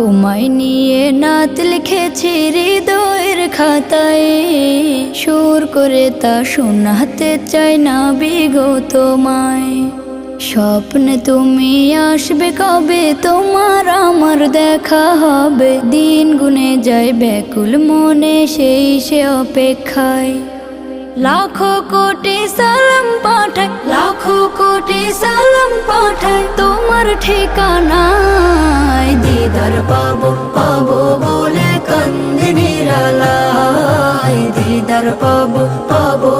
তোমায় নিয়ে নাত লিখেছি হৃদয়ের খাতায়, সুর করে তা শোনাতে চাই না বিগত তোমায়। স্বপ্নে তুমি আসবে কবে, তোমার আমার দেখা হবে, দিন গুনে যায় ব্যাকুল মনে সেই সে অপেক্ষায়। লাখো কোটি সালাম পাঠাই, লাখো কোটি সালাম পাঠাই তোমার ঠিকানায়। দিদার পাবো পাবো বলে কান্দি নিরালায়, দিদার পাবো পাবো